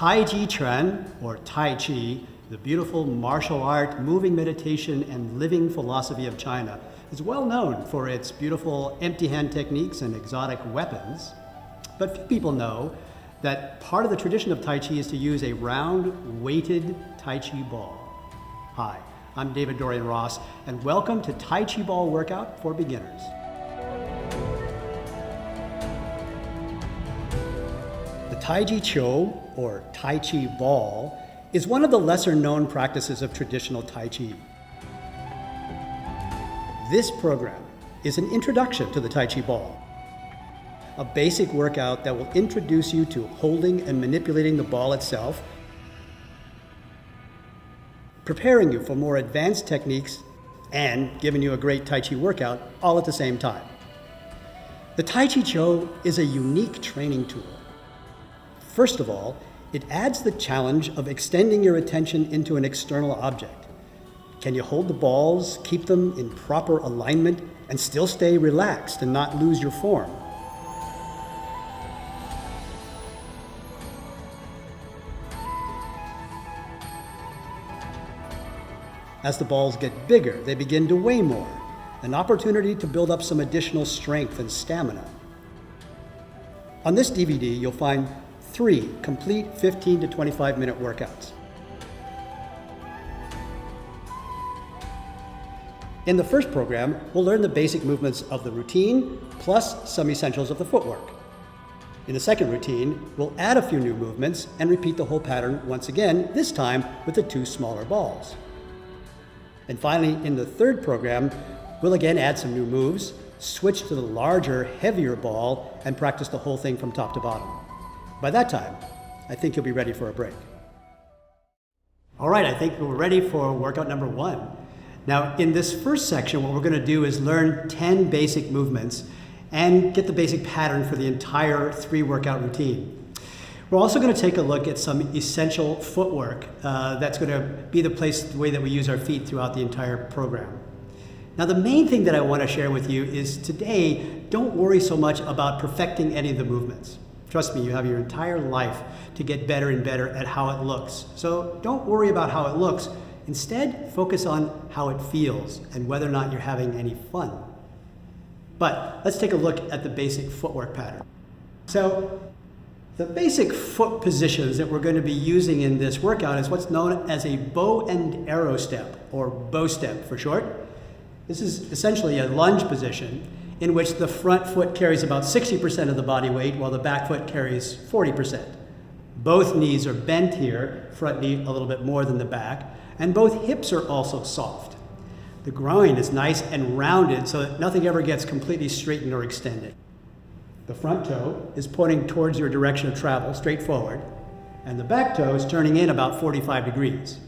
TaiChiFitnessWorkouts, or Tai Chi, the beautiful martial art, moving meditation, and living philosophy of China, is well known for its beautiful empty hand techniques and exotic weapons. But few people know that part of the tradition of Tai Chi is to use a round, weighted Tai Chi ball. Hi, I'm David Dorian Ross, and welcome to Tai Chi Ball Workout for Beginners. The Tai Chi Qiu, or Tai Chi ball, is one of the lesser known practices of traditional Tai Chi. This program is an introduction to the Tai Chi ball, a basic workout that will introduce you to holding and manipulating the ball itself, preparing you for more advanced techniques, and giving you a great Tai Chi workout all at the same time. The Tai Chi Qiu is a unique training tool. First of all, it adds the challenge of extending your attention into an external object. Can you hold the balls, keep them in proper alignment, and still stay relaxed and not lose your form? As the balls get bigger, they begin to weigh more, an opportunity to build up some additional strength and stamina. On this DVD, you'll find 3 complete 15 to 25 minute workouts. In the first program, we'll learn the basic movements of the routine, plus some essentials of the footwork. In the second routine, we'll add a few new movements and repeat the whole pattern once again, this time with the 2 smaller balls. And finally, in the third program, we'll again add some new moves, switch to the larger, heavier ball, and practice the whole thing from top to bottom. By that time, I think you'll be ready for a break. All right, I think we're ready for workout number 1. Now, in this first section, what we're going to do is learn 10 basic movements and get the basic pattern for the entire 3 workout routine. We're also going to take a look at some essential footwork that's going to be the way that we use our feet throughout the entire program. Now, the main thing that I want to share with you is today, don't worry so much about perfecting any of the movements. Trust me, you have your entire life to get better and better at how it looks. So don't worry about how it looks. Instead, focus on how it feels and whether or not you're having any fun. But let's take a look at the basic footwork pattern. So the basic foot positions that we're going to be using in this workout is what's known as a bow and arrow step, or bow step for short. This is essentially a lunge position in which the front foot carries about 60% of the body weight while the back foot carries 40%. Both knees are bent here, front knee a little bit more than the back, and both hips are also soft. The groin is nice and rounded so that nothing ever gets completely straightened or extended. The front toe is pointing towards your direction of travel, straight forward, and the back toe is turning in about 45 degrees.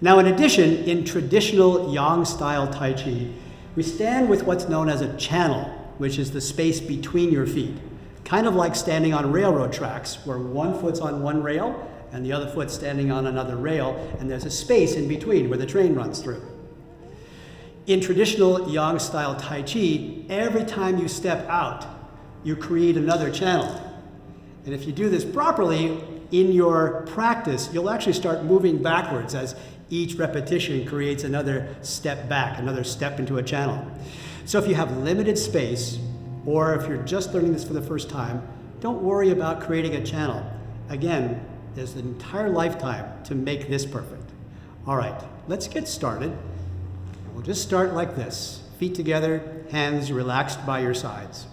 Now, in addition, in traditional Yang-style Tai Chi, we stand with what's known as a channel, which is the space between your feet, kind of like standing on railroad tracks, where one foot's on one rail and the other foot's standing on another rail, and there's a space in between where the train runs through. In traditional Yang-style Tai Chi, every time you step out, you create another channel. And if you do this properly, in your practice, you'll actually start moving backwards as each repetition creates another step back, another step into a channel. So if you have limited space, or if you're just learning this for the first time, don't worry about creating a channel. Again, there's an entire lifetime to make this perfect. All right, let's get started. We'll just start like this. Feet together, hands relaxed by your sides.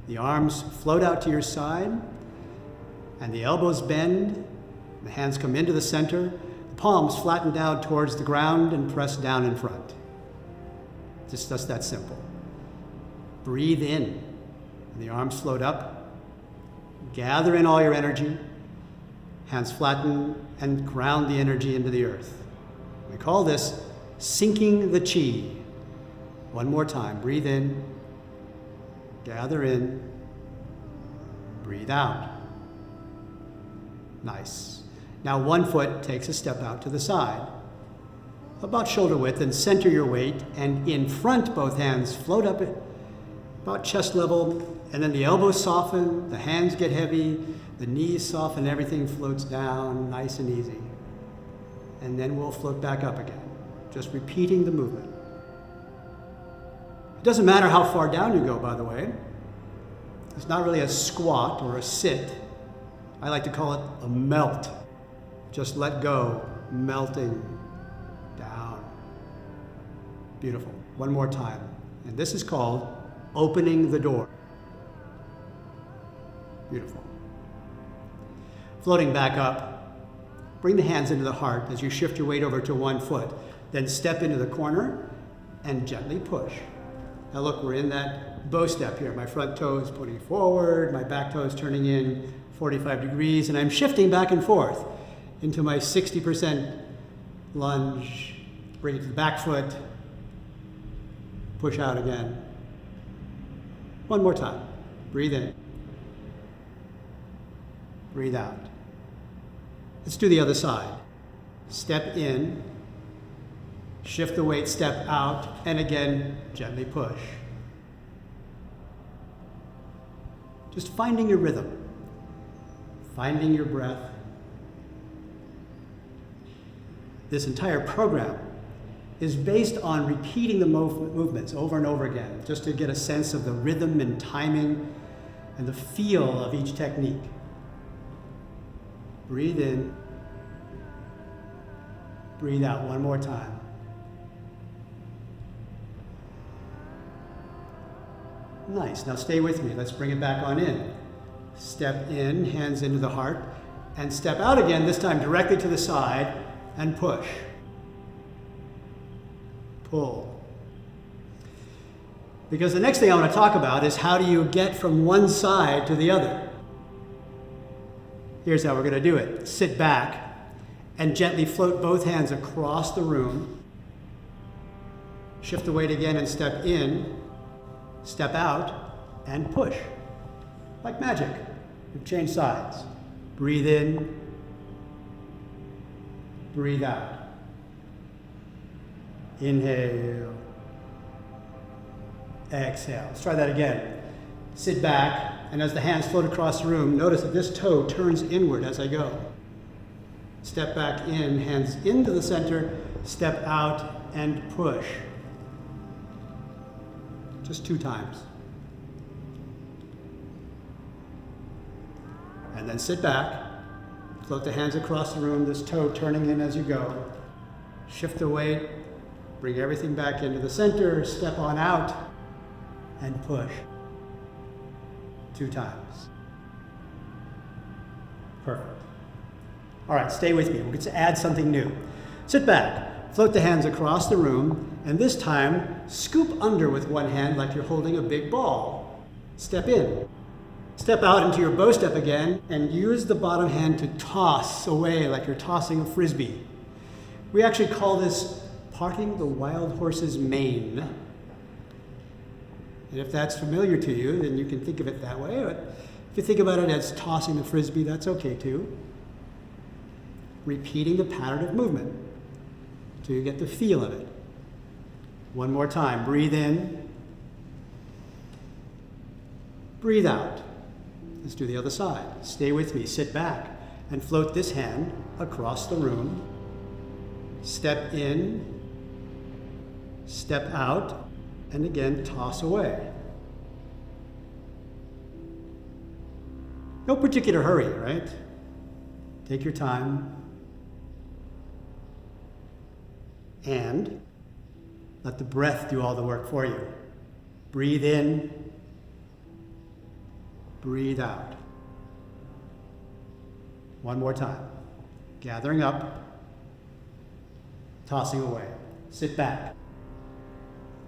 The arms float out to your side, and the elbows bend. The hands come into the center. The palms flatten down towards the ground and press down in front. Just that simple. Breathe in, and the arms float up. Gather in all your energy. Hands flatten and ground the energy into the earth. We call this sinking the chi. One more time. Breathe in. Gather in. Breathe out. Nice. Now one foot takes a step out to the side, about shoulder width, and center your weight, and in front both hands float up about chest level, and then the elbows soften, the hands get heavy, the knees soften, everything floats down nice and easy. And then we'll float back up again, just repeating the movement. It doesn't matter how far down you go, by the way. It's not really a squat or a sit. I like to call it a melt. Just let go, melting down. Beautiful. One more time. And this is called opening the door. Beautiful. Floating back up, bring the hands into the heart as you shift your weight over to one foot. Then step into the corner and gently push. Now look, we're in that bow step here. My front toe is pointing forward, my back toe is turning in 45 degrees, and I'm shifting back and forth into my 60% lunge. Bring it to the back foot, push out again. One more time. Breathe in. Breathe out. Let's do the other side. Step in, shift the weight, step out, and again, gently push. Just finding your rhythm, finding your breath. This entire program is based on repeating the movements over and over again, just to get a sense of the rhythm and timing and the feel of each technique. Breathe in, breathe out one more time. Nice, now stay with me. Let's bring it back on in. Step in, hands into the heart, and step out again, this time directly to the side, and push. Pull. Because the next thing I want to talk about is how do you get from one side to the other. Here's how we're going to do it. Sit back and gently float both hands across the room. Shift the weight again and step in, step out, and push. Like magic. We've changed sides. Breathe in, breathe out. Inhale, exhale. Let's try that again. Sit back, and as the hands float across the room, notice that this toe turns inward as I go. Step back in, hands into the center, step out, and push. Just 2 times. And then sit back, float the hands across the room, this toe turning in as you go. Shift the weight, bring everything back into the center, step on out, and push. 2 times. Perfect. All right, stay with me. We'll get to add something new. Sit back, float the hands across the room, and this time, scoop under with one hand like you're holding a big ball. Step in. Step out into your bow step again, and use the bottom hand to toss away like you're tossing a frisbee. We actually call this parting the wild horse's mane. And if that's familiar to you, then you can think of it that way. But if you think about it as tossing the frisbee, that's okay too. Repeating the pattern of movement till you get the feel of it. One more time. Breathe in. Breathe out. Let's do the other side. Stay with me. Sit back and float this hand across the room. Step in. Step out. And again, toss away. No particular hurry, right? Take your time. And let the breath do all the work for you. Breathe in. Breathe out. One more time. Gathering up. Tossing away. Sit back.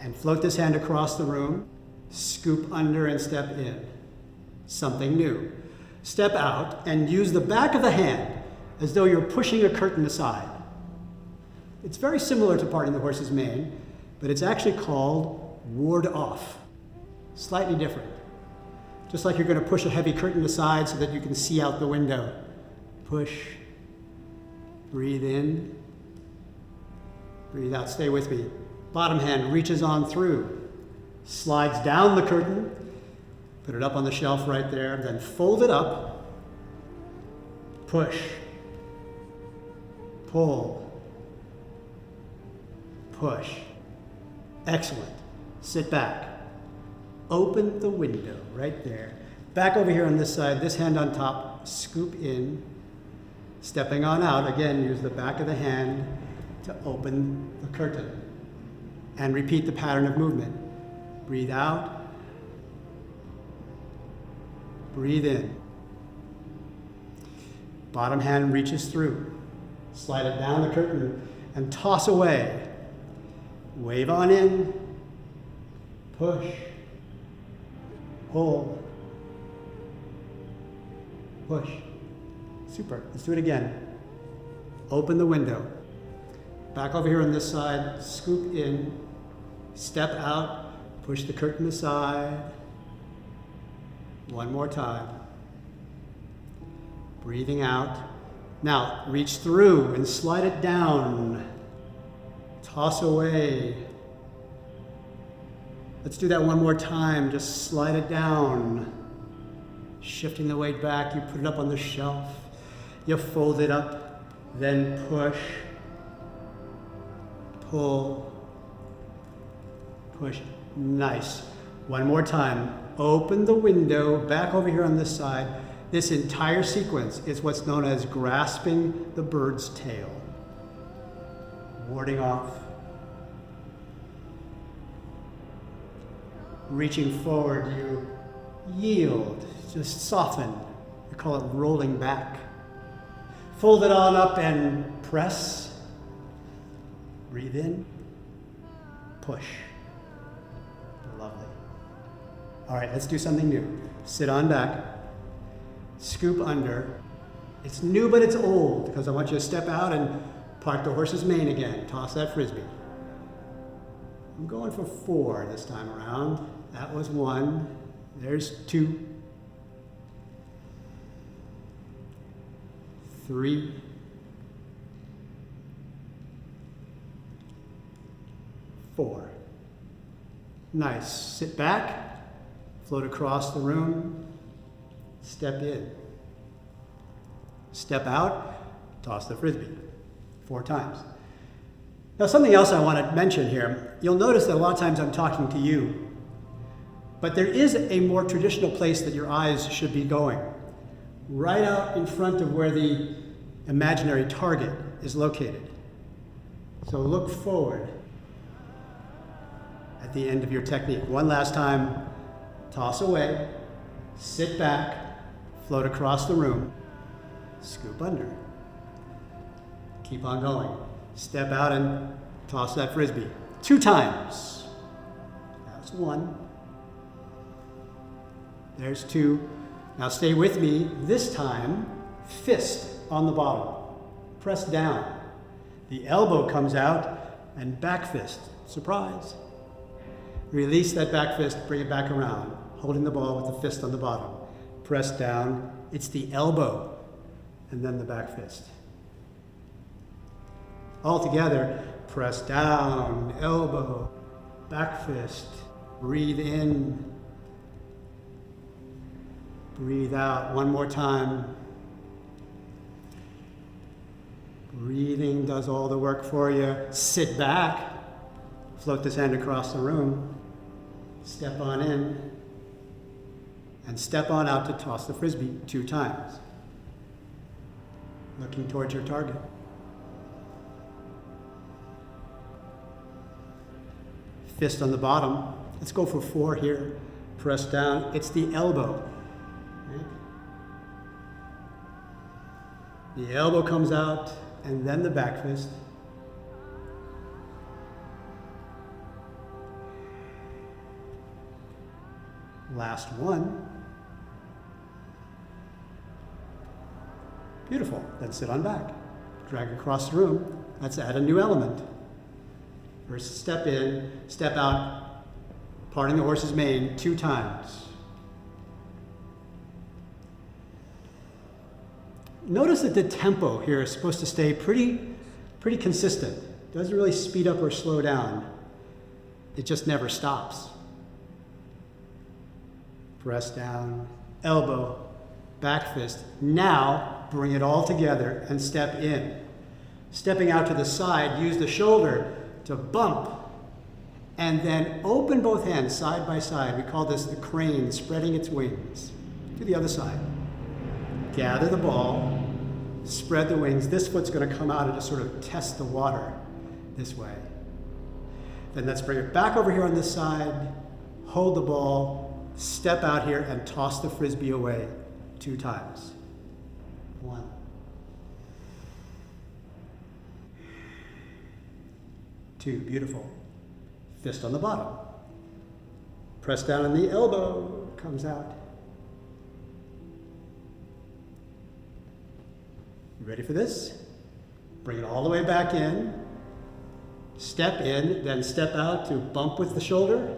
And float this hand across the room. Scoop under and step in. Something new. Step out and use the back of the hand as though you're pushing a curtain aside. It's very similar to parting the horse's mane, but it's actually called ward off. Slightly different. Just like you're going to push a heavy curtain aside so that you can see out the window. Push. Breathe in. Breathe out. Stay with me. Bottom hand reaches on through. Slides down the curtain, put it up on the shelf right there, then fold it up, push, pull, push. Excellent. Sit back. Open the window right there. Back over here on this side, this hand on top, scoop in, stepping on out. Again, use the back of the hand to open the curtain. And repeat the pattern of movement. Breathe out. Breathe in. Bottom hand reaches through. Slide it down the curtain and toss away. Wave on in. Push. Pull. Push. Super. Let's do it again. Open the window. Back over here on this side, scoop in, step out, push the curtain aside. One more time. Breathing out. Now, reach through and slide it down. Toss away. Let's do that one more time. Just slide it down. Shifting the weight back, you put it up on the shelf. You fold it up, then push. Pull, push, nice. One more time, open the window, back over here on this side. This entire sequence is what's known as grasping the bird's tail. Warding off. Reaching forward, you yield, just soften. We call it rolling back. Fold it on up and press. Breathe in, push. Lovely. All right, let's do something new. Sit on back, scoop under. It's new, but it's old, because I want you to step out and park the horse's mane again. Toss that frisbee. I'm going for 4 this time around. That was 1. There's 2. 3. 4. Nice. Sit back, float across the room, step in. Step out, toss the frisbee 4 times. Now, something else I want to mention here. You'll notice that a lot of times I'm talking to you, but there is a more traditional place that your eyes should be going. Right out in front of where the imaginary target is located. So look forward at the end of your technique. One last time, toss away, sit back, float across the room, scoop under. Keep on going. Step out and toss that frisbee 2 times. That's 1. There's 2. Now stay with me. This time, fist on the bottom. Press down. The elbow comes out and back fist. Surprise. Release that back fist, bring it back around, holding the ball with the fist on the bottom. Press down. It's the elbow and then the back fist. All together, press down, elbow, back fist. Breathe in. Breathe out. One more time. Breathing does all the work for you. Sit back. Float this hand across the room. Step on in. And step on out to toss the frisbee 2 times. Looking towards your target. Fist on the bottom. Let's go for 4 here. Press down. It's the elbow. Right? The elbow comes out, and then the back fist. Last one. Beautiful. Then sit on back. Drag across the room. Let's add a new element. First, step in, step out, parting the horse's mane 2 times. Notice that the tempo here is supposed to stay pretty consistent. It doesn't really speed up or slow down. It just never stops. press down, elbow, back fist. Now, bring it all together and step in. Stepping out to the side, use the shoulder to bump. And then open both hands side by side. We call this the crane, spreading its wings. To the other side. Gather the ball, spread the wings. This foot's going to come out and just sort of test the water this way. Then let's bring it back over here on this side, hold the ball, step out here and toss the frisbee away 2 times. 1. 2, beautiful. Fist on the bottom. Press down on the elbow, comes out. You ready for this? Bring it all the way back in. Step in, then step out to bump with the shoulder.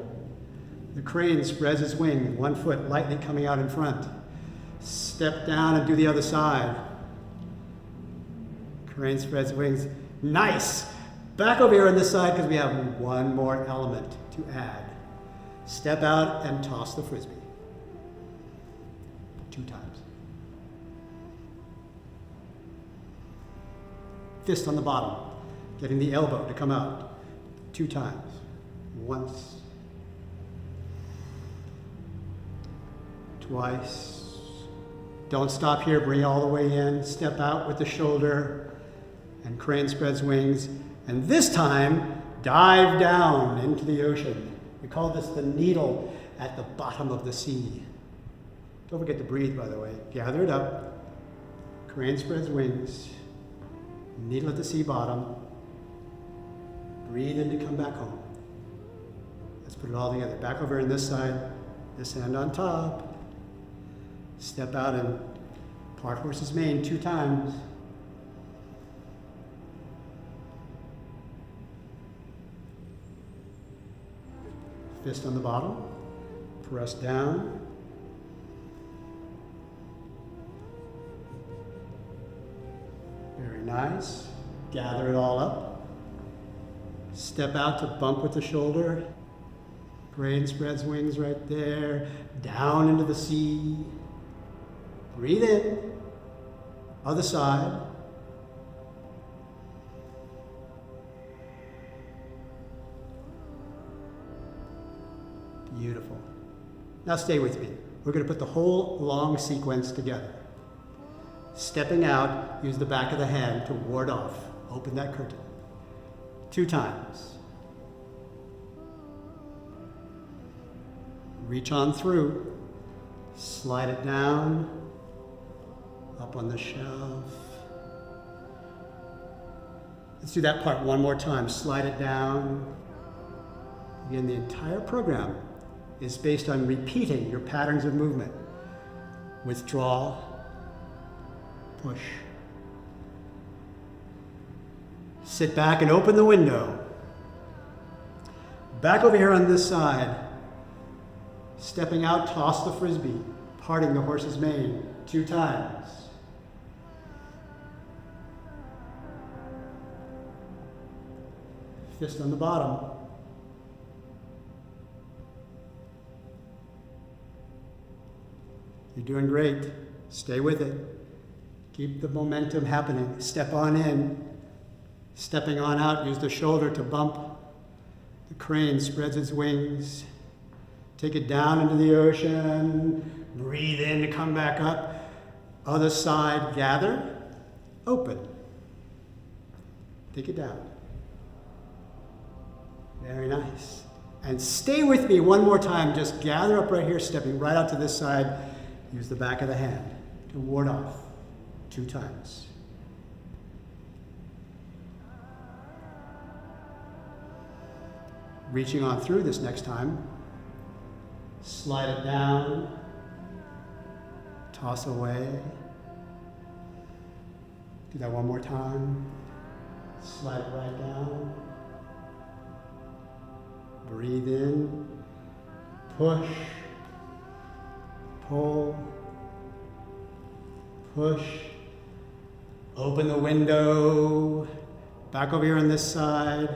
The crane spreads its wing, 1 foot lightly coming out in front. Step down and do the other side. Crane spreads wings. Nice! Back over here on this side because we have 1 more element to add. Step out and toss the frisbee. 2 times. Fist on the bottom, getting the elbow to come out 2 times. Once. Twice. Don't stop here, bring it all the way in. Step out with the shoulder and crane spreads wings. And this time, dive down into the ocean. We call this the needle at the bottom of the sea. Don't forget to breathe, by the way. Gather it up. Crane spreads wings. Needle at the sea bottom. Breathe in to come back home. Let's put it all together. Back over on this side. This hand on top. Step out and part horse's mane 2 times. Fist on the bottom, press down. Very nice. Gather it all up. Step out to bump with the shoulder. Crane spreads wings right there. Down into the sea. Breathe in. Other side. Beautiful. Now stay with me. We're going to put the whole long sequence together. Stepping out, use the back of the hand to ward off. Open that curtain. 2 times. Reach on through. Slide it down. Up on the shelf. Let's do that part 1 more time. Slide it down. Again, the entire program is based on repeating your patterns of movement. Withdraw, push. Sit back and open the window. Back over here on this side. Stepping out, toss the frisbee, parting the horse's mane 2 times. Fist on the bottom. You're doing great. Stay with it. Keep the momentum happening. Step on in. Stepping on out, use the shoulder to bump. The crane spreads its wings. Take it down into the ocean. Breathe in to come back up. Other side, gather. Open. Take it down. Very nice. And stay with me 1 more time. Just gather up right here, stepping right out to this side. Use the back of the hand to ward off 2 times. Reaching on through this next time. Slide it down. Toss away. Do that 1 more time. Slide it right down. Breathe in. Push. Pull, push, open the window, back over here on this side,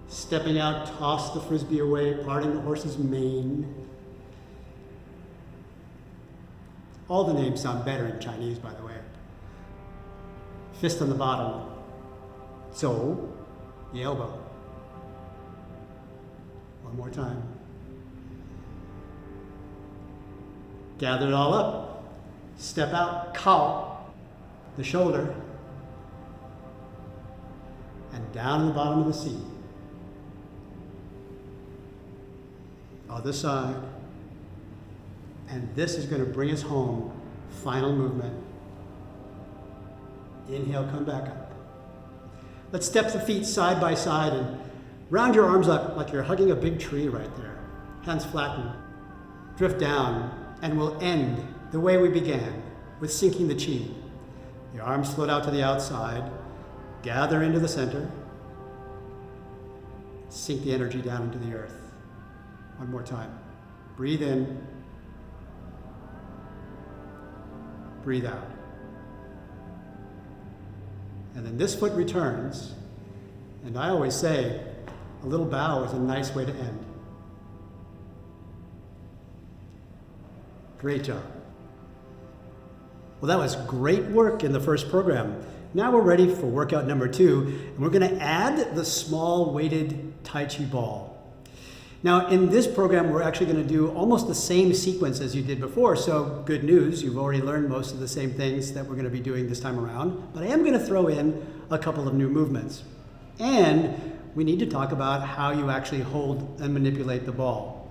stepping out, toss the frisbee away, parting the horse's mane. All the names sound better in Chinese, by the way. Fist on the bottom. So, the elbow. One more time. Gather it all up. Step out, kao, the shoulder. And down in the bottom of the C. Other side. And this is going to bring us home. Final movement. Inhale, come back up. Let's step the feet side by side and round your arms up like you're hugging a big tree right there. Hands flatten. Drift down, and we'll end the way we began, with sinking the chi. The arms float out to the outside. Gather into the center. Sink the energy down into the earth. One more time. Breathe in. Breathe out. And then this foot returns. And I always say, a little bow is a nice way to end. Great job. Well, that was great work in the first program. Now we're ready for workout number 2, and we're going to add the small weighted Tai Chi ball. Now, in this program, we're actually going to do almost the same sequence as you did before, so good news, you've already learned most of the same things that we're going to be doing this time around, but I am going to throw in a couple of new movements. And we need to talk about how you actually hold and manipulate the ball.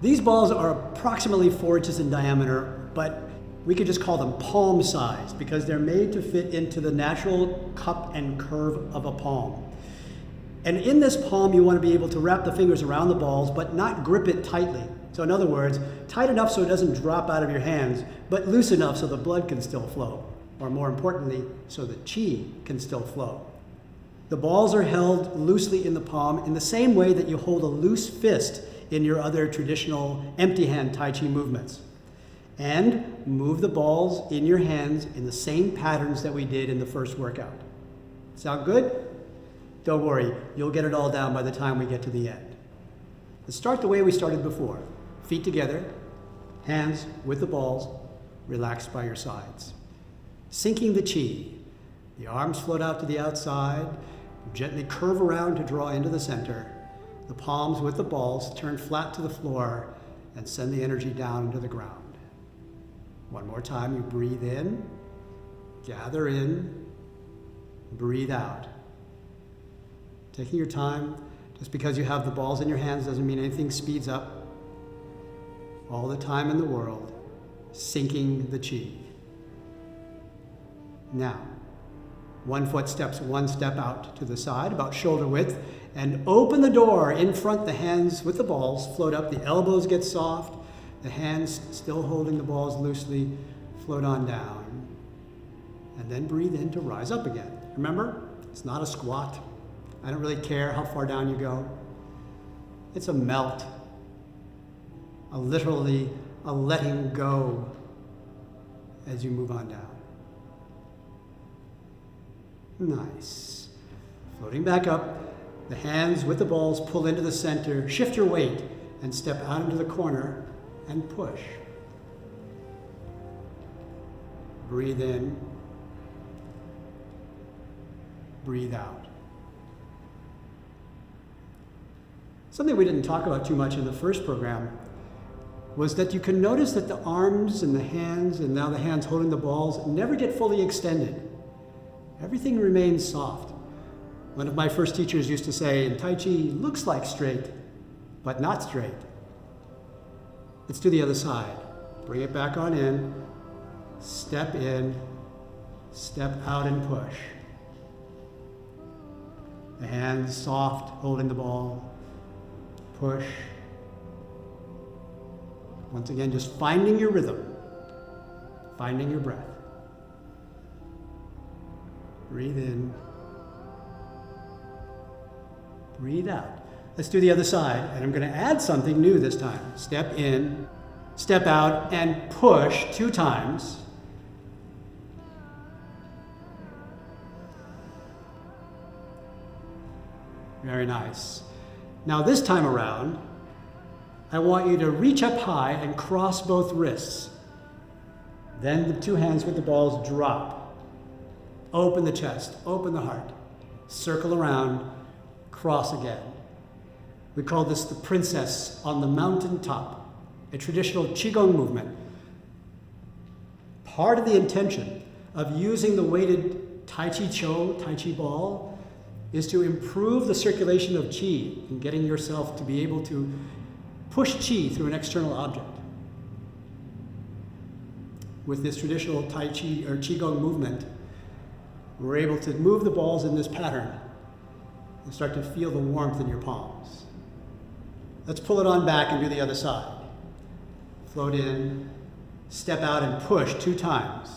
These balls are approximately 4 inches in diameter, but we could just call them palm sized because they're made to fit into the natural cup and curve of a palm. And in this palm, you want to be able to wrap the fingers around the balls, but not grip it tightly. So in other words, tight enough so it doesn't drop out of your hands, but loose enough so the blood can still flow. Or more importantly, so the chi can still flow. The balls are held loosely in the palm in the same way that you hold a loose fist in your other traditional empty hand Tai Chi movements. And move the balls in your hands in the same patterns that we did in the first workout. Sound good? Don't worry, you'll get it all down by the time we get to the end. Let's start the way we started before. Feet together, hands with the balls, relaxed by your sides. Sinking the chi. The arms float out to the outside, gently curve around to draw into the center. The palms with the balls turn flat to the floor and send the energy down into the ground. One more time, you breathe in, gather in, breathe out. Taking your time, just because you have the balls in your hands doesn't mean anything speeds up. All the time in the world, sinking the chi. Now, one foot steps one step out to the side, about shoulder width, and open the door in front. The hands with the balls float up, the elbows get soft, the hands still holding the balls loosely float on down. And then breathe in to rise up again. Remember, it's not a squat. I don't really care how far down you go. It's a melt, literally a letting go as you move on down. Nice. Floating back up, the hands with the balls pull into the center, shift your weight, and step out into the corner and push. Breathe in, breathe out. Something we didn't talk about too much in the first program was that you can notice that the arms and the hands, and now the hands holding the balls, never get fully extended. Everything remains soft. One of my first teachers used to say, Tai Chi looks like straight, but not straight. Let's do the other side. Bring it back on in, step out and push. The hands soft, holding the ball. Push. Once again, just finding your rhythm, finding your breath. Breathe in. Breathe out. Let's do the other side, and I'm going to add something new this time. Step in, step out, and push 2 times. Very nice. Now this time around, I want you to reach up high and cross both wrists. Then the two hands with the balls drop. Open the chest, open the heart. Circle around, cross again. We call this the princess on the mountain top, a traditional Qigong movement. Part of the intention of using the weighted Tai Chi ball, is to improve the circulation of Qi and getting yourself to be able to push Qi through an external object. With this traditional Tai Chi or Qigong movement, we're able to move the balls in this pattern and start to feel the warmth in your palms. Let's pull it on back and do the other side. Float in, step out and push 2 times.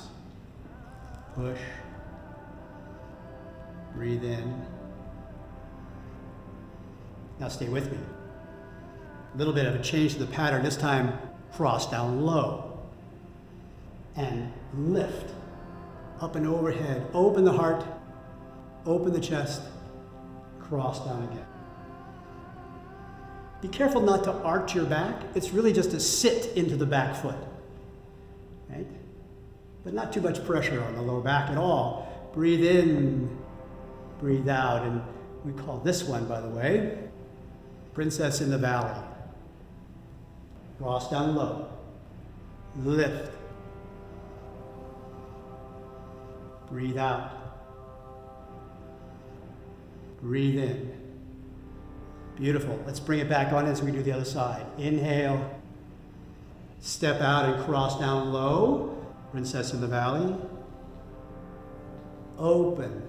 Push. Breathe in. Now stay with me. A little bit of a change to the pattern. This time, cross down low. And lift. Up and overhead. Open the heart. Open the chest. Cross down again. Be careful not to arch your back. It's really just to sit into the back foot. Right? But not too much pressure on the lower back at all. Breathe in. Breathe out. And we call this one, by the way, Princess in the Valley. Cross down low. Lift. Breathe out. Breathe in. Beautiful. Let's bring it back on as we do the other side. Inhale. Step out and cross down low. Princess in the Valley. Open.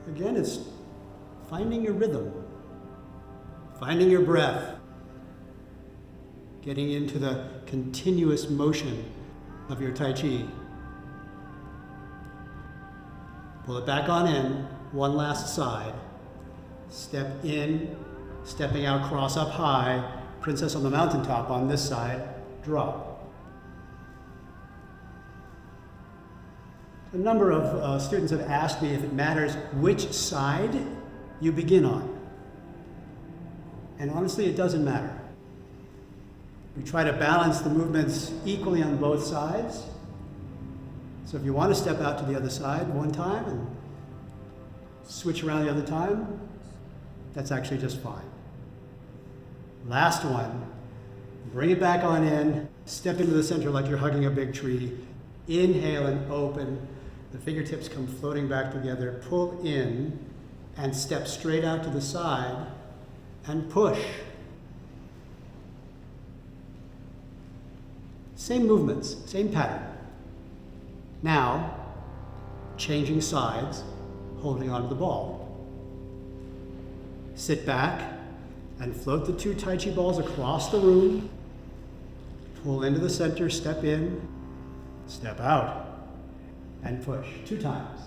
Again, it's finding your rhythm, finding your breath, getting into the continuous motion of your Tai Chi. Pull it back on in, one last side. Step in, stepping out, cross up high, Princess on the mountaintop on this side, drop. A number of students have asked me if it matters which side you begin on. And honestly, it doesn't matter. We try to balance the movements equally on both sides. So if you want to step out to the other side one time and switch around the other time, that's actually just fine. Last one, bring it back on in, step into the center like you're hugging a big tree. Inhale and open. The fingertips come floating back together. Pull in and step straight out to the side and push. Same movements, same pattern. Now, changing sides, holding onto the ball. Sit back and float the 2 Tai Chi balls across the room. Pull into the center, step in, step out. And push 2 times.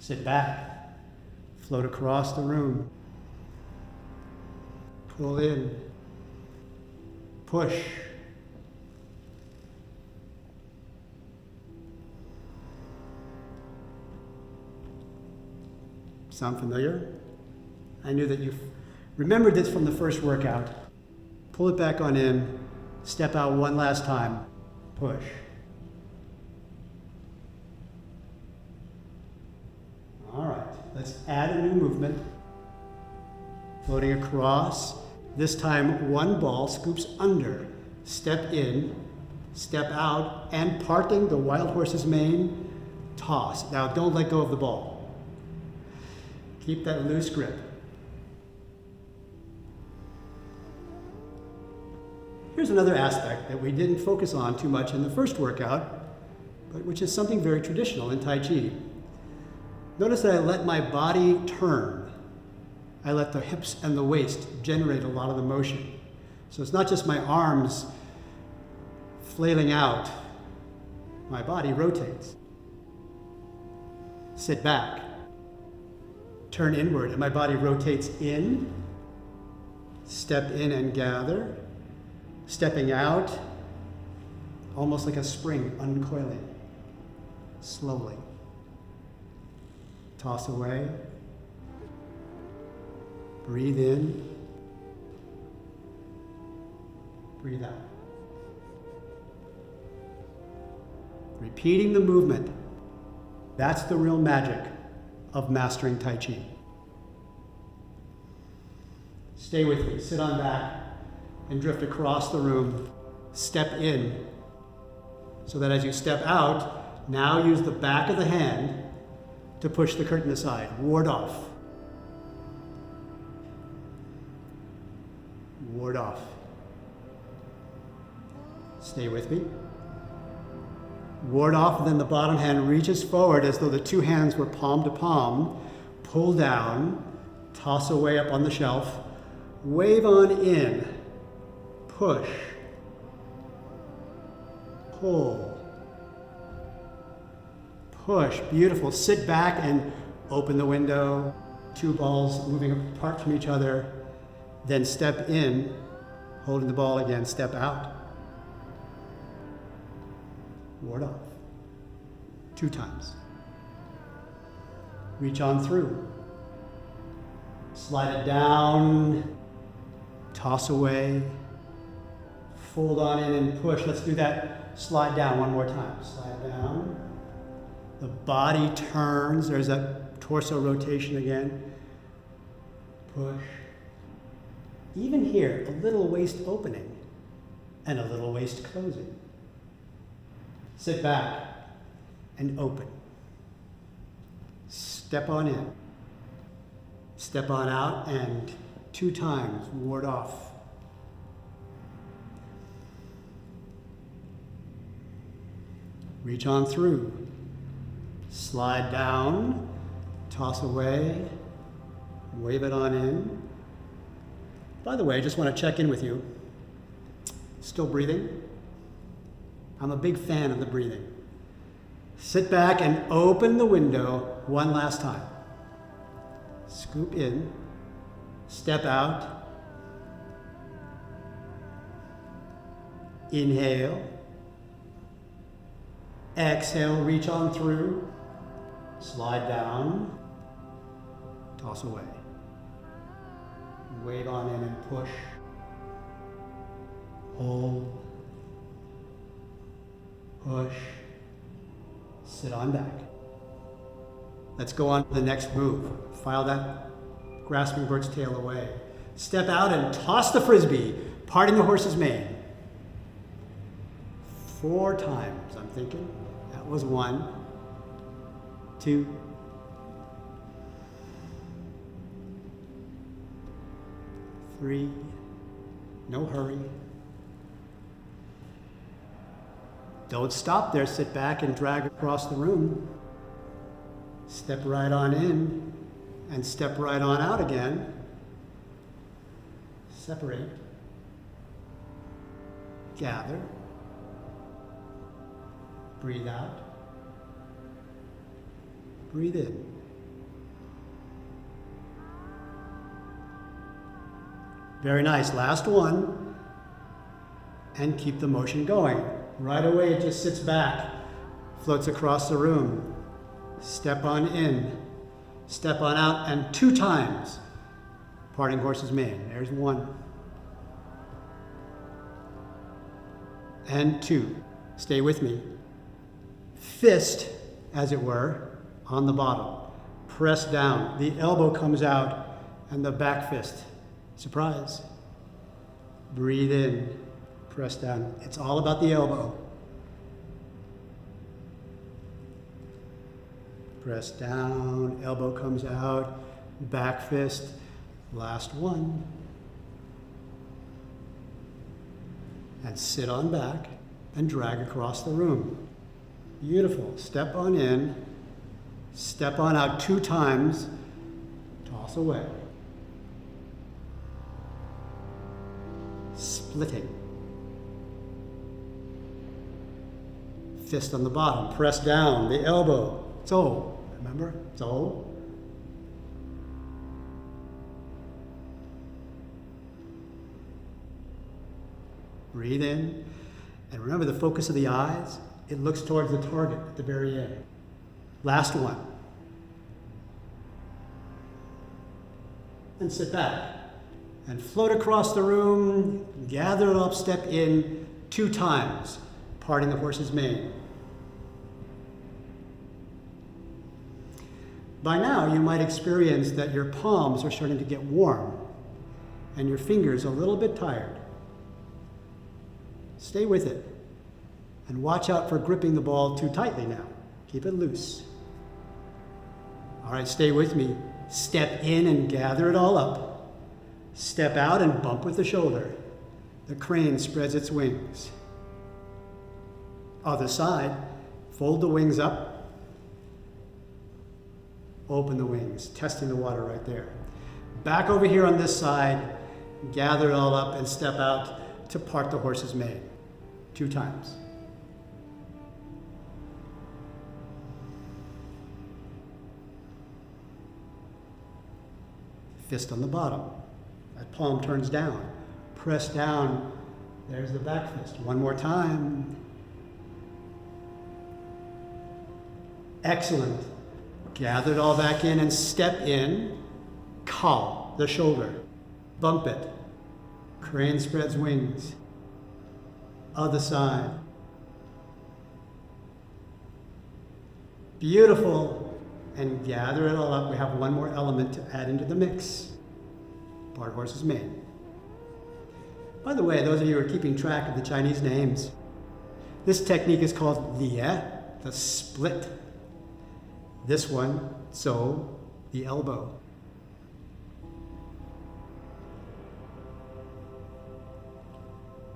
Sit back, float across the room. Pull in, push. Sound familiar? I knew that you remembered this from the first workout. Pull it back on in, step out one last time, push. All right, let's add a new movement. Floating across, this time 1 ball scoops under, step in, step out, and parting the wild horse's mane, toss. Now don't let go of the ball. Keep that loose grip. Here's another aspect that we didn't focus on too much in the first workout, but which is something very traditional in Tai Chi. Notice that I let my body turn. I let the hips and the waist generate a lot of the motion. So it's not just my arms flailing out. My body rotates. Sit back. Turn inward, and my body rotates in. Step in and gather. Stepping out, almost like a spring uncoiling, slowly. toss away, breathe in, breathe out. Repeating the movement. That's the real magic of mastering Tai Chi. Stay with me, sit on back and drift across the room. Step in so that as you step out, now use the back of the hand to push the curtain aside. Ward off. Ward off. Stay with me. Ward off, and then the bottom hand reaches forward as though the two hands were palm to palm. Pull down, toss away up on the shelf. Wave on in. Push. Pull. Push. Beautiful. Sit back and open the window. Two balls moving apart from each other. Then step in, holding the ball again. Step out. Ward off. 2 times. Reach on through. Slide it down. Toss away. Fold on in and push. Let's do that. Slide down one more time. Slide down. The body turns. There's that torso rotation again. Push. Even here, a little waist opening and a little waist closing. Sit back and open. Step on in. Step on out and 2 times. Ward off. Reach on through. Slide down. Toss away. Wave it on in. By the way, I just want to check in with you. Still breathing? I'm a big fan of the breathing. Sit back and open the window one last time. Scoop in, step out, inhale, exhale, reach on through, slide down, toss away. Wave on in and push, hold, push, sit on back. Let's go on to the next move. File that grasping bird's tail away. Step out and toss the frisbee, parting the horse's mane. 4 times, I'm thinking. That was 1, 2, 3. No hurry. Don't stop there. Sit back and drag across the room. Step right on in and step right on out again. Separate. Gather. Breathe out. Breathe in. Very nice. Last one. And keep the motion going. Right away, it just sits back, floats across the room. Step on in, step on out, and 2 times. Parting horse's mane. There's 1. And 2. Stay with me. Fist, as it were, on the bottom. Press down. The elbow comes out, and the back fist. Surprise. Breathe in. Press down. It's all about the elbow. Press down, elbow comes out, back fist, last one. And sit on back and drag across the room. Beautiful. Step on in, step on out 2 times, toss away. Splitting. Fist on the bottom, press down, the elbow. So, remember? So. Breathe in. And remember the focus of the eyes? It looks towards the target at the very end. Last one. and sit back. And float across the room, gather it up, step in 2 times, parting the horse's mane. By now, you might experience that your palms are starting to get warm and your fingers a little bit tired. Stay with it and watch out for gripping the ball too tightly now. Keep it loose. All right, stay with me. Step in and gather it all up. Step out and bump with the shoulder. The crane spreads its wings. Other side, fold the wings up. Open the wings, testing the water right there. Back over here on this side, gather it all up and step out to part the horse's mane 2 times. Fist on the bottom. That palm turns down. Press down. There's the back fist. 1 more time. Excellent. Gather it all back in and step in. Call the shoulder. Bump it. Crane spreads wings. Other side. Beautiful. And gather it all up. We have 1 more element to add into the mix. Part horse's mane. By the way, those of you who are keeping track of the Chinese names, this technique is called Lie, the split. This one, so, the elbow.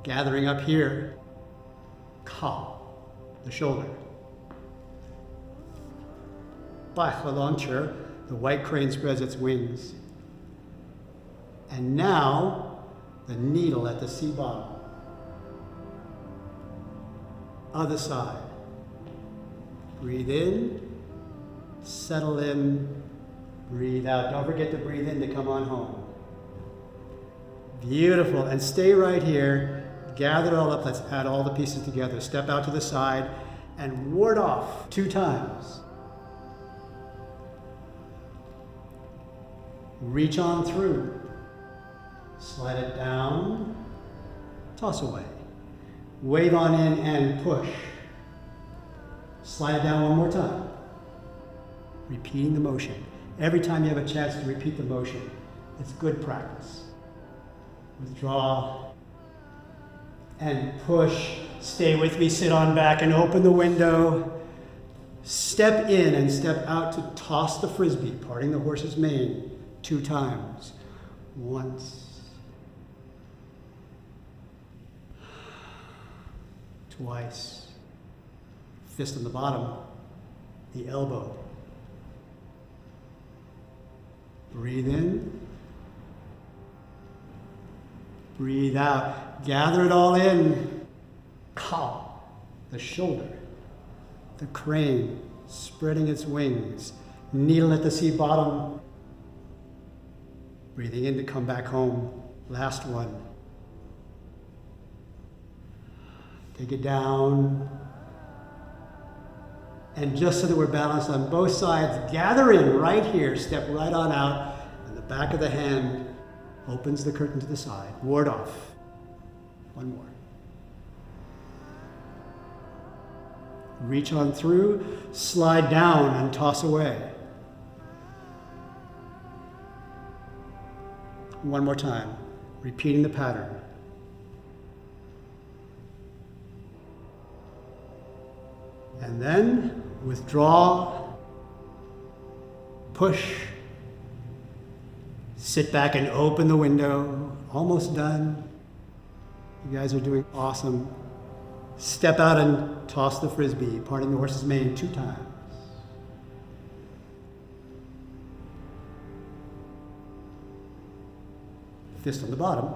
Gathering up here, Ka, the shoulder. By the launcher, the white crane spreads its wings. And now, the needle at the C bottom. Other side. Breathe in, settle in, breathe out. Don't forget to breathe in to come on home. Beautiful, and stay right here. Gather it all up, let's add all the pieces together. Step out to the side and ward off 2 times. Reach on through. Slide it down. Toss away. Wave on in and push. Slide it down 1 more time. Repeating the motion. Every time you have a chance to repeat the motion, it's good practice. Withdraw and push. Stay with me, sit on back and open the window. Step in and step out to toss the frisbee, parting the horse's mane 2 times. Once. Twice. Fist on the bottom, the elbow. Breathe in. Breathe out. Gather it all in. Ka, the shoulder. The crane spreading its wings. Needle at the C bottom. Breathing in to come back home. Last one. Take it down. And just so that we're balanced on both sides, gather in right here. Step right on out. And the back of the hand opens the curtain to the side. Ward off. 1 more. Reach on through. Slide down and toss away. 1 more time. Repeating the pattern. And then withdraw, push, sit back and open the window. Almost done. You guys are doing awesome. Step out and toss the frisbee, parting the horse's mane 2 times. Fist on the bottom,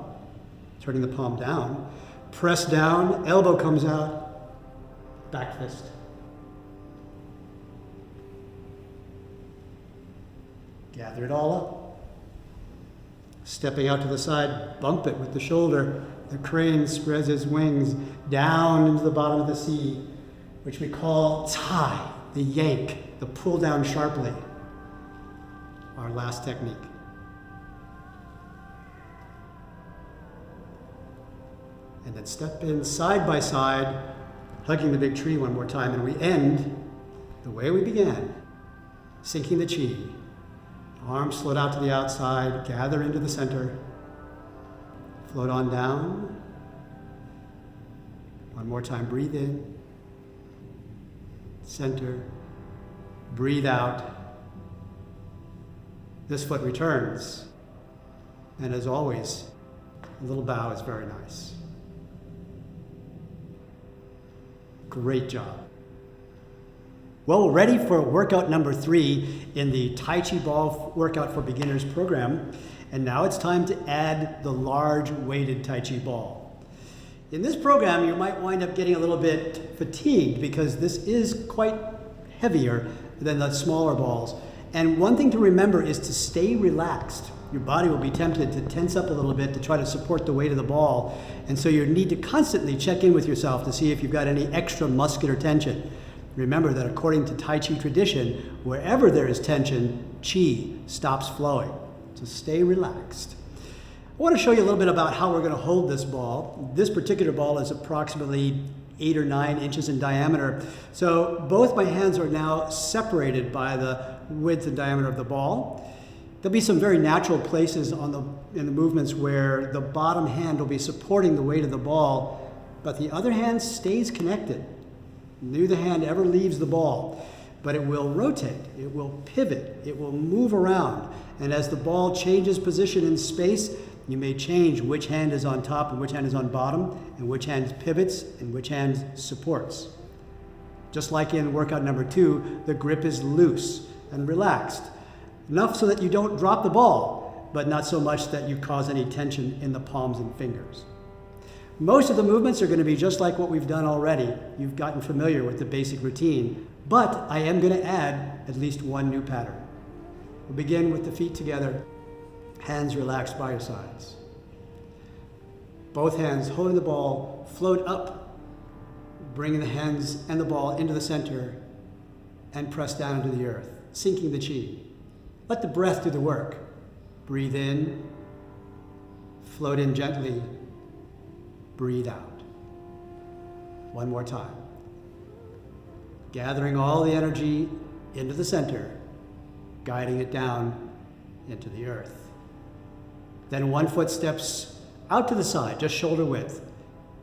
turning the palm down. Press down, elbow comes out, back fist. Gather it all up. Stepping out to the side, bump it with the shoulder. The crane spreads its wings down into the bottom of the C, which we call Tai, the yank, the pull down sharply. Our last technique. And then step in side by side, hugging the big tree one more time. And we end the way we began, sinking the chi. Arms float out to the outside, gather into the center. Float on down. One more time, breathe in. Center. Breathe out. This foot returns. And as always, a little bow is very nice. Great job. Well, we're ready for workout number 3 in the Tai Chi Ball Workout for Beginners program. And now it's time to add the large weighted Tai Chi ball. In this program, you might wind up getting a little bit fatigued because this is quite heavier than the smaller balls. And one thing to remember is to stay relaxed. Your body will be tempted to tense up a little bit to try to support the weight of the ball. And so you need to constantly check in with yourself to see if you've got any extra muscular tension. Remember that according to Tai Chi tradition, wherever there is tension, Chi stops flowing. So stay relaxed. I want to show you a little bit about how we're going to hold this ball. This particular ball is approximately 8 or 9 inches in diameter. So both my hands are now separated by the width and diameter of the ball. There'll be some very natural places in the movements where the bottom hand will be supporting the weight of the ball, but the other hand stays connected. Neither hand ever leaves the ball, but it will rotate, it will pivot, it will move around. And as the ball changes position in space, you may change which hand is on top and which hand is on bottom, and which hand pivots and which hand supports. Just like in workout number 2, the grip is loose and relaxed. Enough so that you don't drop the ball, but not so much that you cause any tension in the palms and fingers. Most of the movements are going to be just like what we've done already. You've gotten familiar with the basic routine, but I am going to add at least one new pattern. We'll begin with the feet together, hands relaxed by your sides. Both hands holding the ball, float up, bringing the hands and the ball into the center and press down into the earth, sinking the chi. Let the breath do the work. Breathe in, float in gently, breathe out. One more time. Gathering all the energy into the center, guiding it down into the earth. Then one foot steps out to the side, just shoulder width.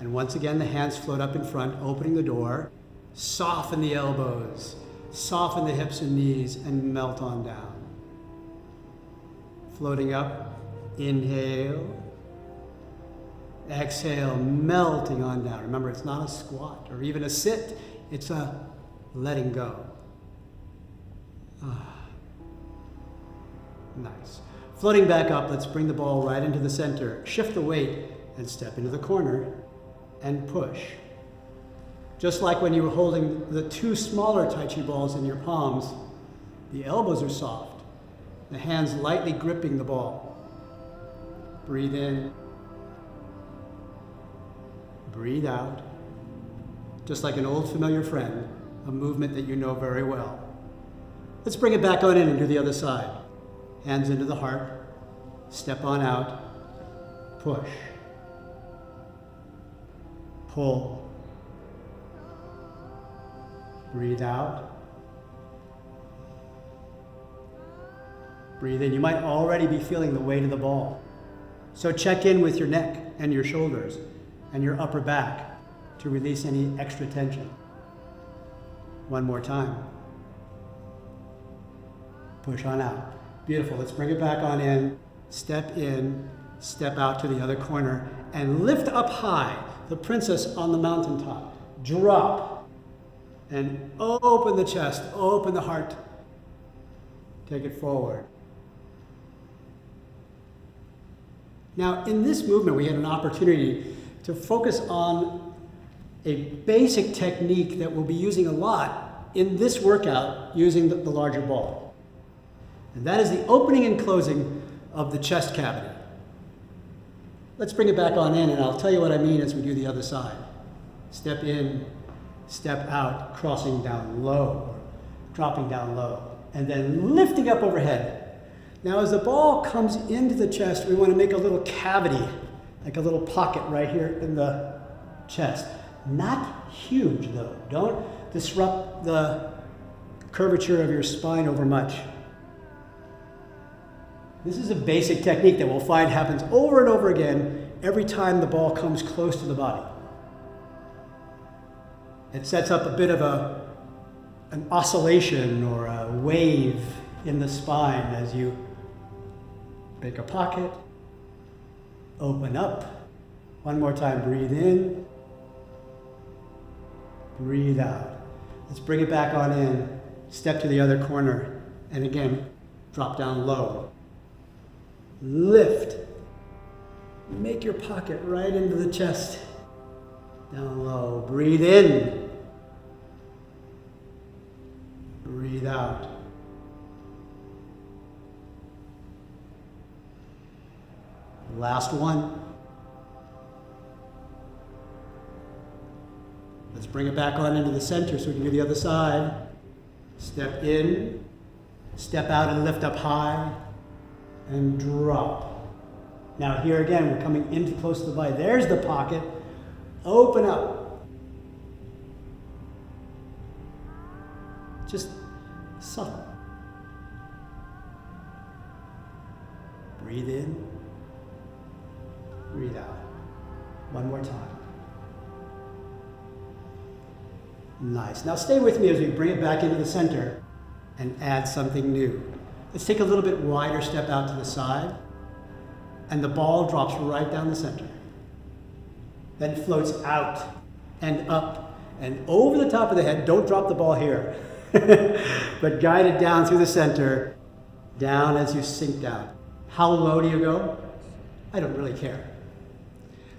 And once again, the hands float up in front, opening the door. Soften the elbows, soften the hips and knees, and melt on down. Floating up, inhale, exhale, melting on down. Remember, it's not a squat or even a sit, it's a letting go. Nice. Floating back up, let's bring the ball right into the center, shift the weight, and step into the corner and push. Just like when you were holding the 2 smaller Tai Chi balls in your palms, the elbows are soft. The hands lightly gripping the ball. Breathe in. Breathe out. Just like an old familiar friend, a movement that you know very well. Let's bring it back on in and do the other side. Hands into the heart. Step on out. Push. Pull. Breathe out. Breathe in. You might already be feeling the weight of the ball. So check in with your neck and your shoulders and your upper back to release any extra tension. One more time. Push on out. Beautiful. Let's bring it back on in, step out to the other corner, and lift up high, the princess on the mountaintop. Drop. And open the chest, open the heart. Take it forward. Now, in this movement, we had an opportunity to focus on a basic technique that we'll be using a lot in this workout using the larger ball. And that is the opening and closing of the chest cavity. Let's bring it back on in, and I'll tell you what I mean as we do the other side. Step in, step out, crossing down low, or dropping down low, and then lifting up overhead. Now, as the ball comes into the chest, we want to make a little cavity like a little pocket right here in the chest. Not huge though. Don't disrupt the curvature of your spine over much. This is a basic technique that we'll find happens over and over again every time the ball comes close to the body. It sets up a bit of an oscillation or a wave in the spine as you make a pocket, open up. One more time, breathe in, breathe out. Let's bring it back on in, step to the other corner, and again, drop down low. Lift. Make your pocket right into the chest. Down low. Breathe in. Breathe out. Last one. Let's bring it back on into the center so we can do the other side. Step in, step out and lift up high, and drop. Now here again, we're coming into close to the body. There's the pocket. Open up. Just subtle. Breathe in. Breathe out. One more time. Nice. Now stay with me as we bring it back into the center and add something new. Let's take a little bit wider step out to the side, and the ball drops right down the center. Then floats out and up and over the top of the head. Don't drop the ball here, but guide it down through the center, down as you sink down. How low do you go? I don't really care.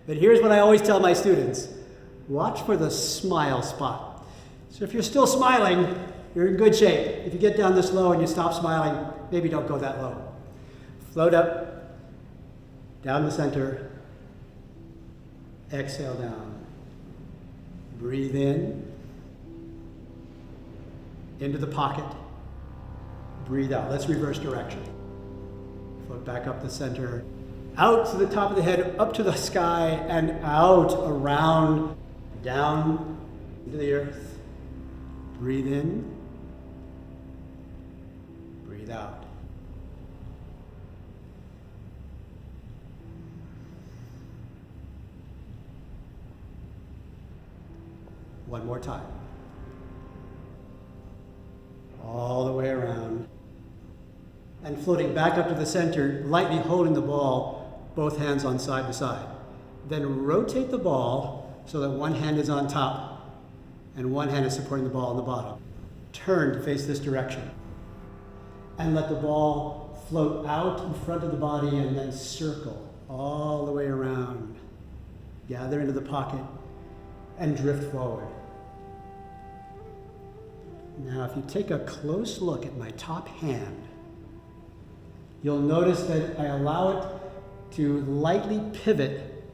But here's what I always tell my students. Watch for the smile spot. So if you're still smiling, you're in good shape. If you get down this low and you stop smiling, maybe don't go that low. Float up, down the center, exhale down. Breathe in, into the pocket, breathe out. Let's reverse direction. Float back up the center, out to the top of the head, up to the sky, and out, around, down into the earth. Breathe in, breathe out. One more time. All the way around. And floating back up to the center, lightly holding the ball, both hands on side to side. Then rotate the ball so that one hand is on top and one hand is supporting the ball on the bottom. Turn to face this direction. And let the ball float out in front of the body and then circle all the way around. Gather into the pocket and drift forward. Now, if you take a close look at my top hand, you'll notice that I allow it to lightly pivot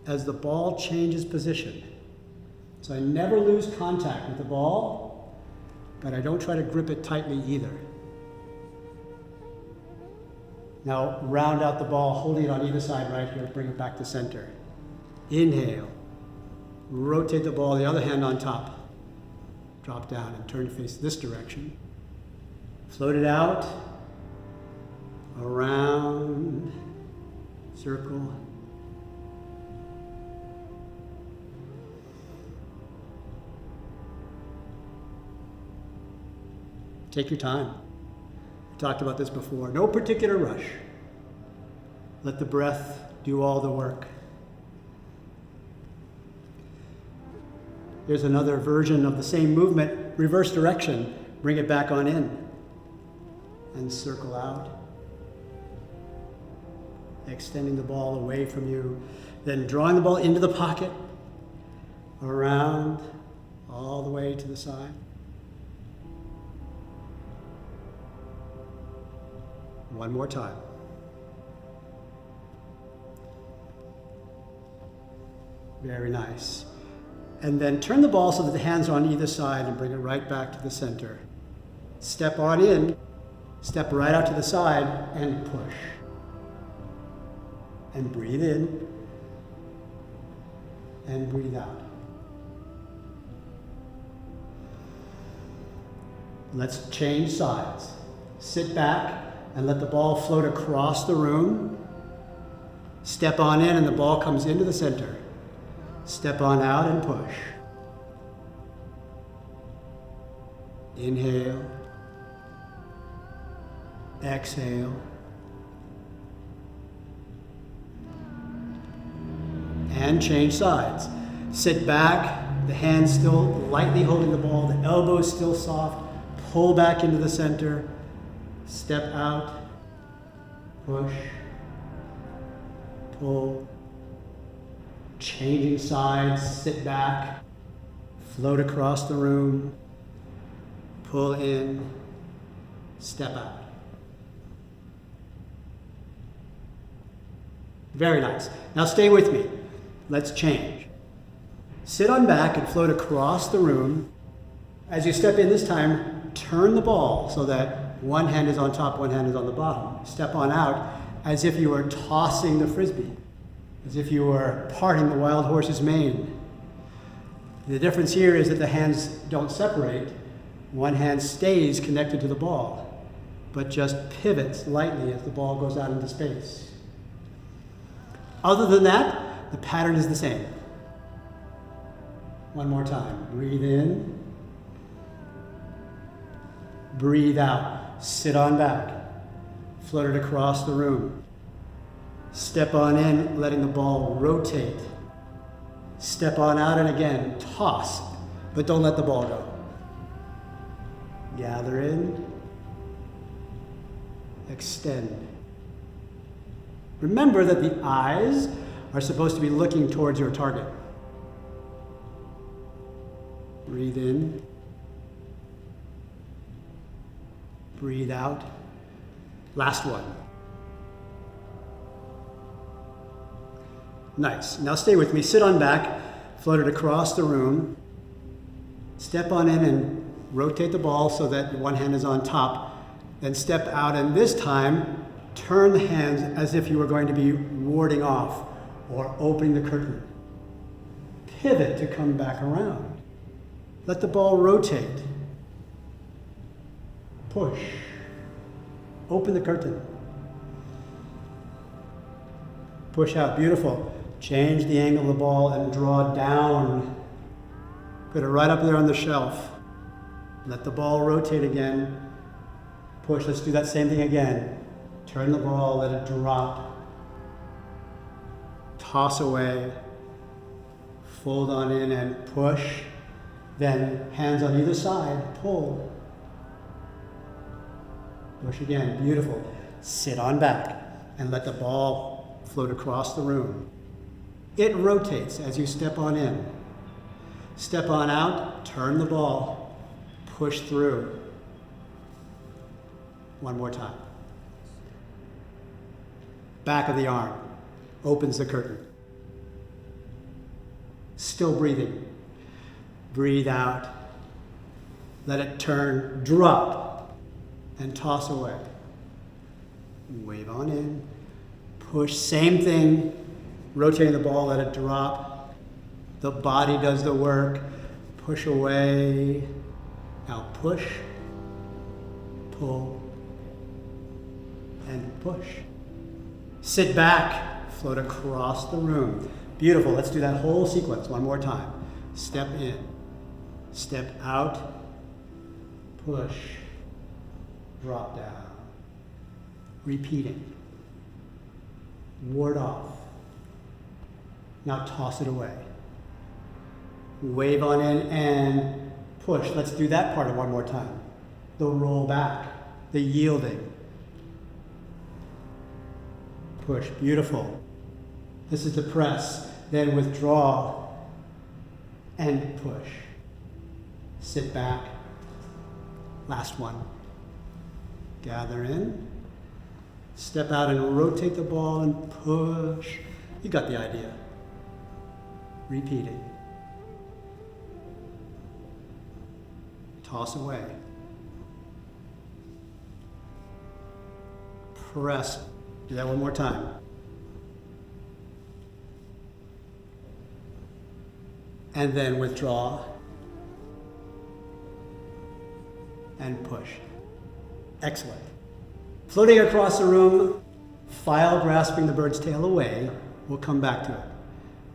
as the ball changes position. So I never lose contact with the ball, but I don't try to grip it tightly either. Now round out the ball, holding it on either side right here, bring it back to center. Inhale, rotate the ball, the other hand on top. Drop down and turn to face this direction. Float it out, around, circle. Take your time. We talked about this before. No particular rush. Let the breath do all the work. Here's another version of the same movement, reverse direction. Bring it back on in and circle out. Extending the ball away from you. Then drawing the ball into the pocket, around, all the way to the side. One more time. Very nice. And then turn the ball so that the hands are on either side and bring it right back to the center. Step on in, step right out to the side and push. And breathe in, and breathe out. Let's change sides. Sit back and let the ball float across the room. Step on in and the ball comes into the center. Step on out and push. Inhale. Exhale. And change sides. Sit back, the hands still lightly holding the ball, the elbows still soft. Pull back into the center. Step out. Push. Pull. Changing sides, sit back. Float across the room. Pull in. Step out. Very nice. Now stay with me. Let's change. Sit on back and float across the room. As you step in this time, turn the ball so that one hand is on top, one hand is on the bottom. Step on out as if you were tossing the frisbee, as if you were parting the wild horse's mane. The difference here is that the hands don't separate. One hand stays connected to the ball, but just pivots lightly as the ball goes out into space. Other than that, the pattern is the same. One more time. Breathe in. Breathe out. Sit on back. Float it across the room. Step on in, letting the ball rotate. Step on out and again, toss, but don't let the ball go. Gather in. Extend. Remember that the eyes are supposed to be looking towards your target. Breathe in. Breathe out. Last one. Nice. Now stay with me. Sit on back, float it across the room. Step on in and rotate the ball so that one hand is on top. Then step out, and this time, turn the hands as if you were going to be warding off or opening the curtain. Pivot to come back around. Let the ball rotate. Push. Open the curtain. Push out. Beautiful. Change the angle of the ball and draw down. Put it right up there on the shelf. Let the ball rotate again. Push. Let's do that same thing again. Turn the ball, let it drop. Toss away. Fold on in and push. Then hands on either side, pull. Push again, beautiful. Sit on back and let the ball float across the room. It rotates as you step on in. Step on out, turn the ball, push through. One more time. Back of the arm opens the curtain. Still breathing. Breathe out. Let it turn, drop, and toss away. Wave on in. Push, same thing. Rotating the ball, let it drop. The body does the work. Push away. Now push, pull, and push. Sit back, float across the room. Beautiful. Let's do that whole sequence one more time. Step in, step out, push, drop down. Repeating. Ward off. Now toss it away. Wave on in and push. Let's do that part one more time. The roll back, the yielding. Push. Beautiful. This is the press. Then withdraw and push. Sit back. Last one. Gather in. Step out and rotate the ball and push. You got the idea. Repeating. Toss away. Press. Do that one more time. and then withdraw and push. Excellent. Floating across the room, file grasping the bird's tail away. We'll come back to it.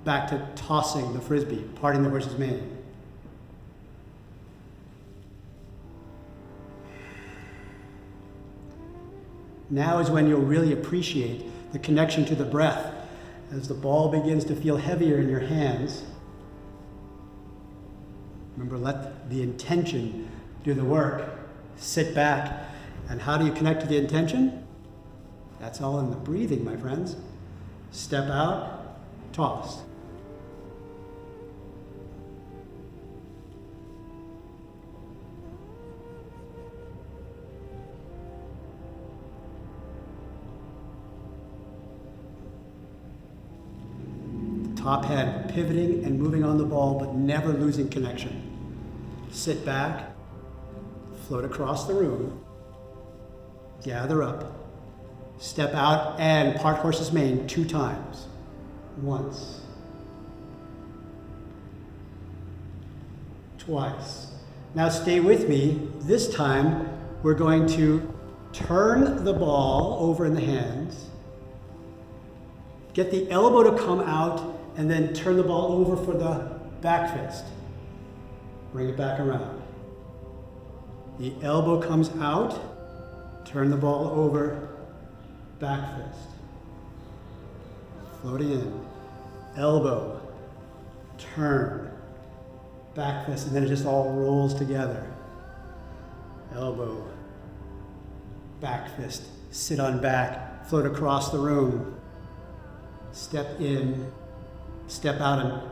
Back to tossing the frisbee, parting the horse's mane. Now is when you'll really appreciate the connection to the breath as the ball begins to feel heavier in your hands. Remember, let the intention do the work. Sit back. And how do you connect to the intention? That's all in the breathing, my friends. Step out, toss. Top head pivoting and moving on the ball, but never losing connection. Sit back, float across the room, gather up, step out and part horse's mane 2 times. Once, twice. Now stay with me. This time we're going to turn the ball over in the hands, get the elbow to come out, and then turn the ball over for the back fist. Bring it back around. The elbow comes out, turn the ball over, back fist. Floating in. Elbow, turn, back fist, and then it just all rolls together. Elbow, back fist, sit on back, float across the room. Step in, step out and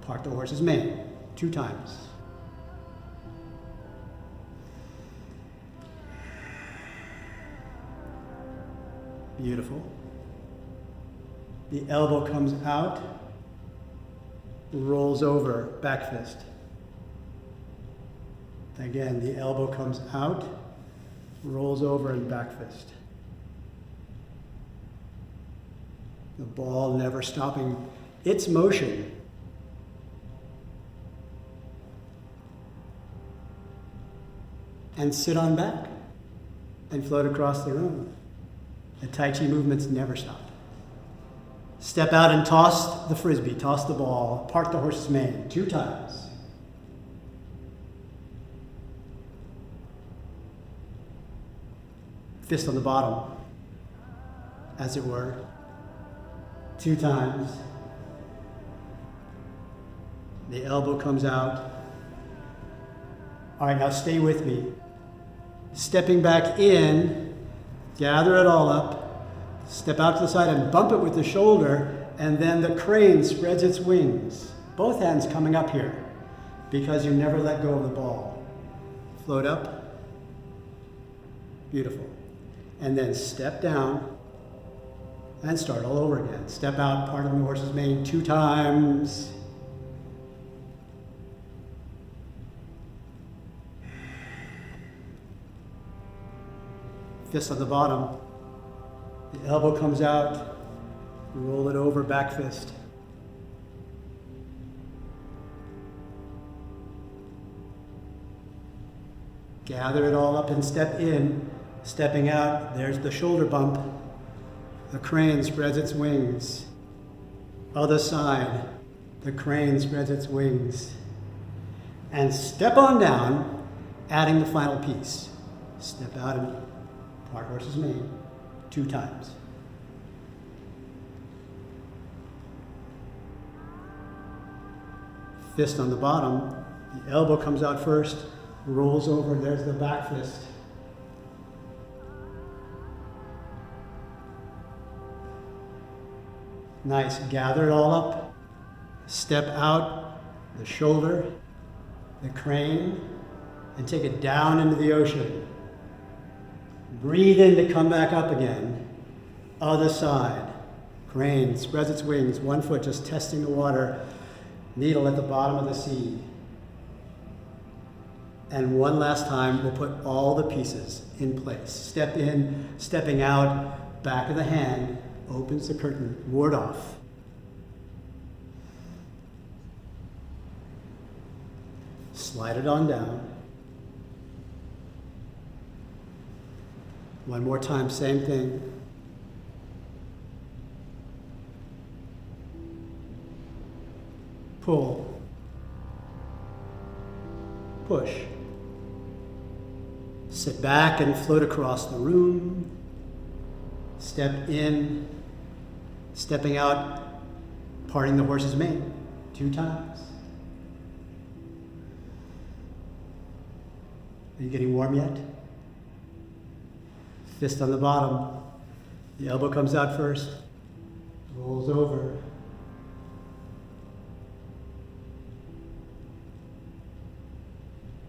part the horse's mane 2 times. Beautiful. The elbow comes out, rolls over, back fist. Again, the elbow comes out, rolls over and back fist. The ball never stopping its motion. And sit on back and float across the room. The Tai Chi movements never stop. Step out and toss the frisbee, toss the ball, part the horse's mane 2 times. Fist on the bottom, as it were, 2 times. The elbow comes out. All right, now stay with me. Stepping back in, gather it all up, step out to the side and bump it with the shoulder, and then the crane spreads its wings. Both hands coming up here because you never let go of the ball. Float up. Beautiful. And then step down and start all over again. Step out, part of the horse's mane 2 times. Fist on the bottom. The elbow comes out. Roll it over, back fist. Gather it all up and step in. Stepping out, there's the shoulder bump. The crane spreads its wings. Other side, the crane spreads its wings. And step on down, adding the final piece. Step out and part horse's mane 2 times. Fist on the bottom. The elbow comes out first, rolls over, there's the back fist. Nice. Gather it all up. Step out, the shoulder, the crane, and take it down into the ocean. Breathe in to come back up again. Other side. Crane spreads its wings, 1 foot just testing the water. Needle at the bottom of the sea. And one last time, we'll put all the pieces in place. Step in, stepping out, back of the hand, opens the curtain, ward off. Slide it on down. One more time, same thing. Pull. Push. Sit back and float across the room. Step in, stepping out, parting the horse's mane 2 times. Are you getting warm yet? Fist on the bottom. The elbow comes out first, rolls over.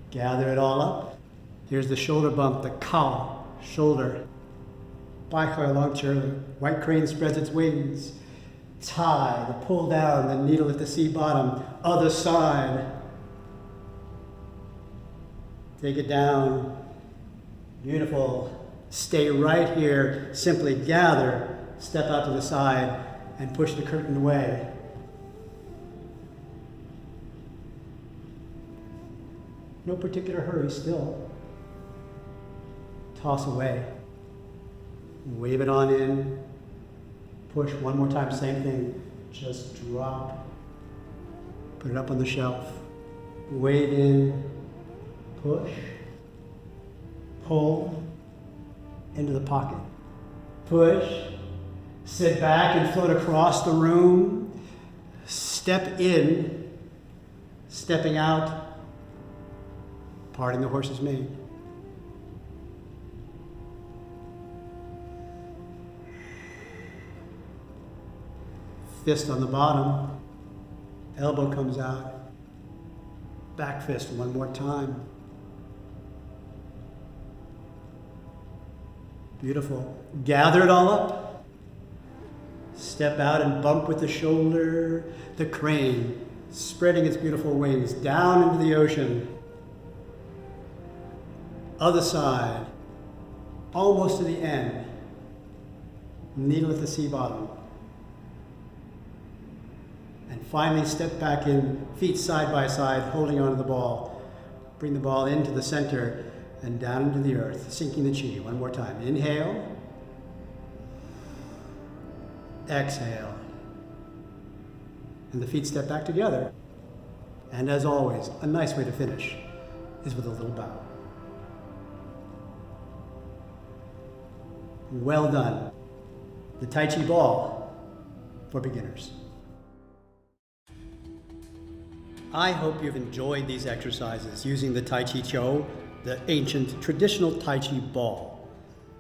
Gather it all up. Here's the shoulder bump, the cow, shoulder. Baikai long chair, white crane spreads its wings. Tai, the pull down, the needle at the C bottom. Other side. Take it down. Beautiful. Stay right here. Simply gather, step out to the side, and push the curtain away. No particular hurry still. Toss away. Wave it on in. Push one more time, same thing. Just drop. Put it up on the shelf. Wave in. Push. Pull. Into the pocket. Push. Sit back and float across the room. Step in. Stepping out. Parting the horse's mane. Fist on the bottom. Elbow comes out. Back fist one more time. Beautiful. Gather it all up. Step out and bump with the shoulder. The crane, spreading its beautiful wings down into the ocean. Other side. Almost to the end. Needle at the C bottom. And finally step back in, feet side by side, holding onto the ball. Bring the ball into the center and down into the earth, sinking the chi. One more time. Inhale. Exhale. And the feet step back together. And as always, a nice way to finish is with a little bow. Well done. The Tai Chi ball for beginners. I hope you've enjoyed these exercises using the Tai Chi Cho, the ancient traditional Tai Chi ball.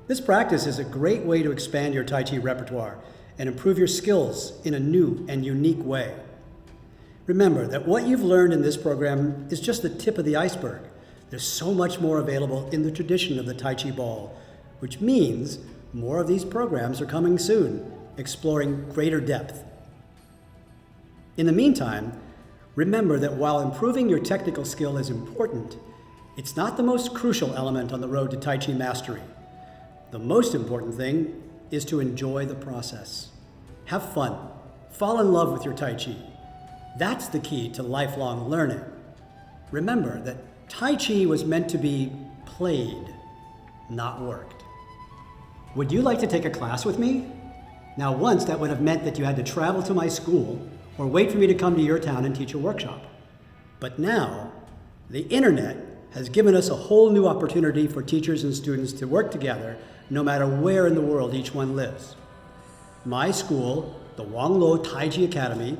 This practice is a great way to expand your Tai Chi repertoire and improve your skills in a new and unique way. Remember that what you've learned in this program is just the tip of the iceberg. There's so much more available in the tradition of the Tai Chi ball, which means more of these programs are coming soon, exploring greater depth. In the meantime, remember that while improving your technical skill is important, it's not the most crucial element on the road to Tai Chi mastery. The most important thing is to enjoy the process. Have fun. Fall in love with your Tai Chi. That's the key to lifelong learning. Remember that Tai Chi was meant to be played, not worked. Would you like to take a class with me? Now, once that would have meant that you had to travel to my school or wait for me to come to your town and teach a workshop. But now, the internet has given us a whole new opportunity for teachers and students to work together no matter where in the world each one lives. My school, the Wang Lo Tai Chi Academy,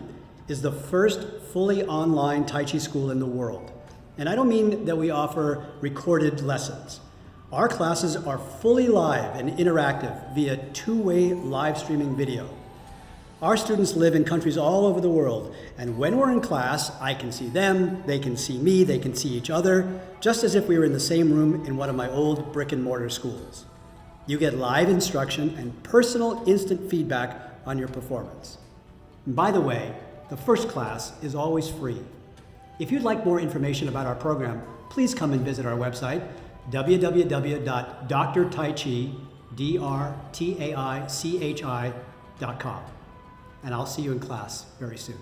is the first fully online Tai Chi school in the world. And I don't mean that we offer recorded lessons. Our classes are fully live and interactive via two-way live streaming video. Our students live in countries all over the world, and when we're in class, I can see them, they can see me, they can see each other, just as if we were in the same room in one of my old brick and mortar schools. You get live instruction and personal instant feedback on your performance. And by the way, the first class is always free. If you'd like more information about our program, please come and visit our website, www.drtaichi.com. And I'll see you in class very soon.